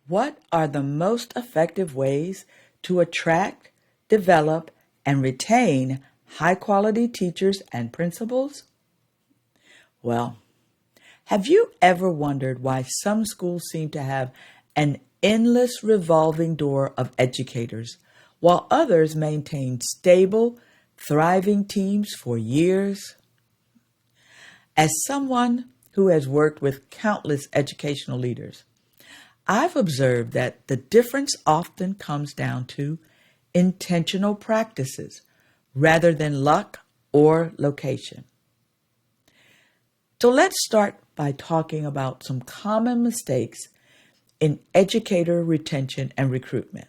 What are the most effective ways to attract, develop, and retain high-quality teachers and principals? Well, have you ever wondered why some schools seem to have an endless revolving door of educators, while others maintain stable, thriving teams for years? As someone who has worked with countless educational leaders, I've observed that the difference often comes down to intentional practices rather than luck or location. So let's start by talking about some common mistakes in educator retention and recruitment.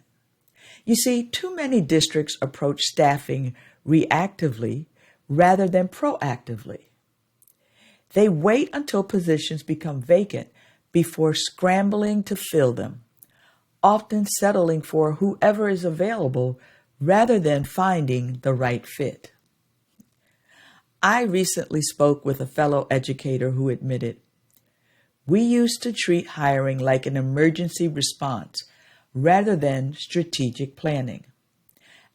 You see, too many districts approach staffing reactively rather than proactively. They wait until positions become vacant before scrambling to fill them, often settling for whoever is available rather than finding the right fit. I recently spoke with a fellow educator who admitted, "We used to treat hiring like an emergency response rather than strategic planning.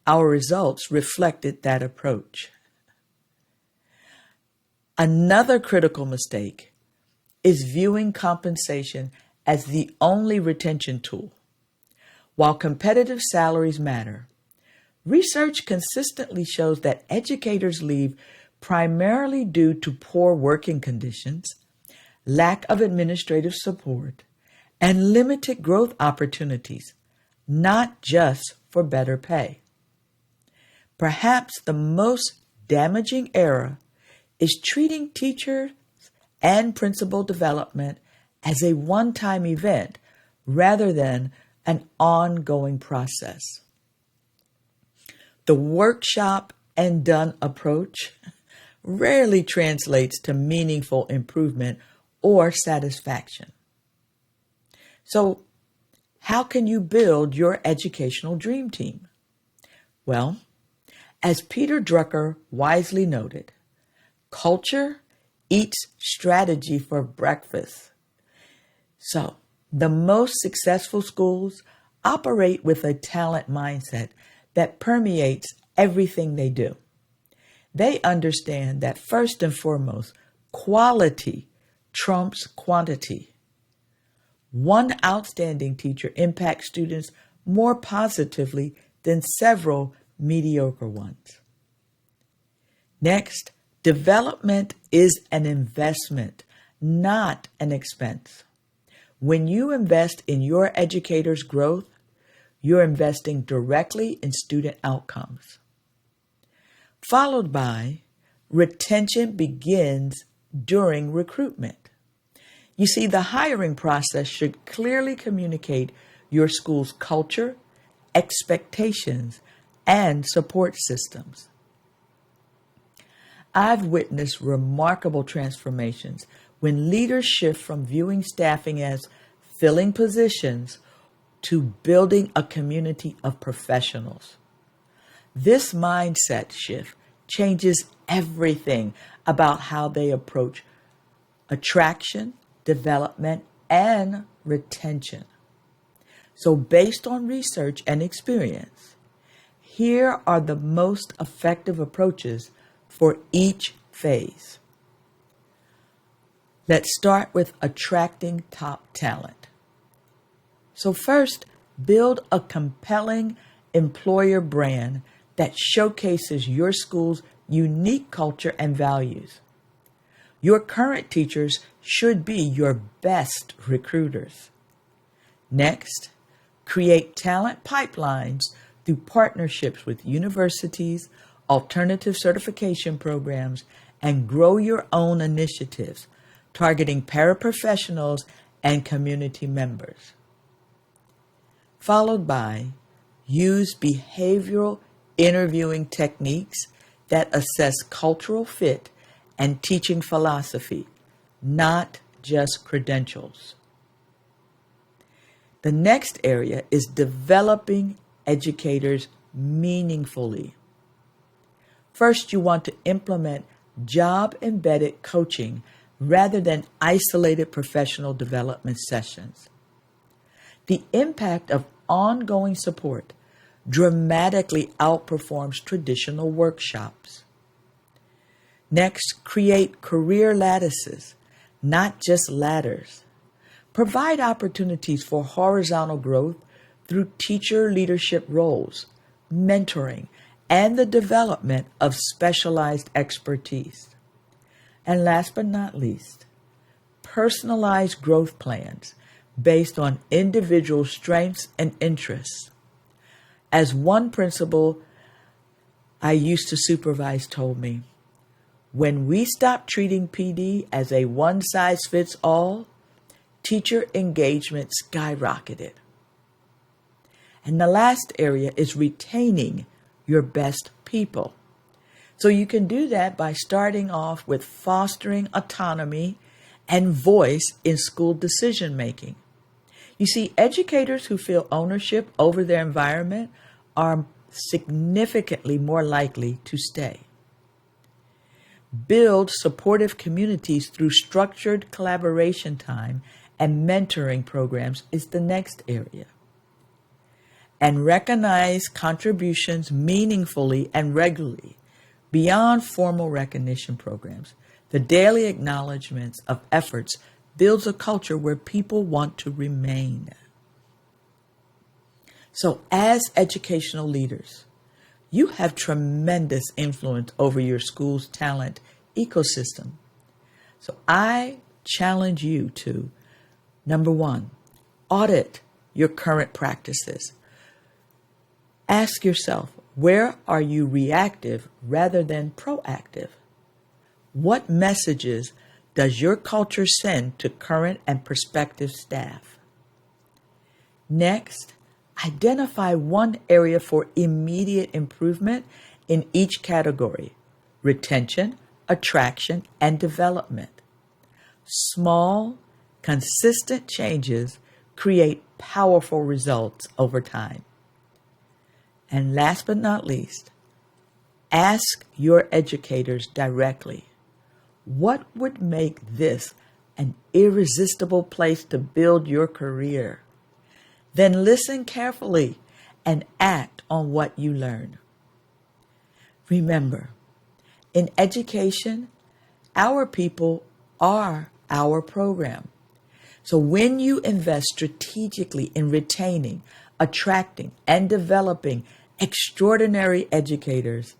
Our results reflected that approach." Another critical mistake is viewing compensation as the only retention tool. While competitive salaries matter, research consistently shows that educators leave primarily due to poor working conditions, lack of administrative support, and limited growth opportunities, not just for better pay. Perhaps the most damaging error is treating teachers and principal development as a one-time event rather than an ongoing process. The workshop and done approach rarely translates to meaningful improvement or satisfaction. So, how can you build your educational dream team? Well, as Peter Drucker wisely noted, culture eats strategy for breakfast. So, the most successful schools operate with a talent mindset that permeates everything they do. They understand that first and foremost, quality trumps quantity. One outstanding teacher impacts students more positively than several mediocre ones. Next, development is an investment, not an expense. When you invest in your educator's growth, you're investing directly in student outcomes. Followed by, retention begins during recruitment. You see, the hiring process should clearly communicate your school's culture, expectations, and support systems. I've witnessed remarkable transformations when leaders shift from viewing staffing as filling positions to building a community of professionals. This mindset shift changes everything about how they approach attraction, development, and retention. So based on research and experience, here are the most effective approaches for each phase. Let's start with attracting top talent. So first, build a compelling employer brand that showcases your school's unique culture and values. Your current teachers should be your best recruiters. Next, create talent pipelines through partnerships with universities, alternative certification programs, and grow your own initiatives, targeting paraprofessionals and community members. Followed by, use behavioral interviewing techniques that assess cultural fit and teaching philosophy, not just credentials. The next area is developing educators meaningfully. First, you want to implement job-embedded coaching rather than isolated professional development sessions. The impact of ongoing support dramatically outperforms traditional workshops. Next, create career lattices, not just ladders. Provide opportunities for horizontal growth through teacher leadership roles, mentoring, and the development of specialized expertise. And last but not least, personalized growth plans based on individual strengths and interests. As one principal I used to supervise told me, when we stopped treating PD as a one-size-fits-all, teacher engagement skyrocketed. And the last area is retaining your best people. So you can do that by starting off with fostering autonomy and voice in school decision making. You see, educators who feel ownership over their environment are significantly more likely to stay. Build supportive communities through structured collaboration time and mentoring programs is the next area. And recognize contributions meaningfully and regularly beyond formal recognition programs. The daily acknowledgments of efforts builds a culture where people want to remain. So as educational leaders, you have tremendous influence over your school's talent ecosystem. So I challenge you to, number one, audit your current practices. Ask yourself, where are you reactive rather than proactive? What messages does your culture send to current and prospective staff? Next, identify one area for immediate improvement in each category: retention, attraction, and development. Small, consistent changes create powerful results over time. And last but not least, ask your educators directly, what would make this an irresistible place to build your career? Then listen carefully and act on what you learn. Remember, in education, our people are our program. So when you invest strategically in retaining, attracting, and developing extraordinary educators,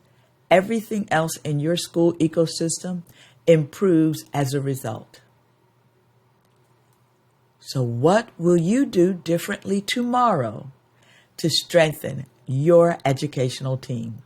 everything else in your school ecosystem improves as a result. So what will you do differently tomorrow to strengthen your educational team?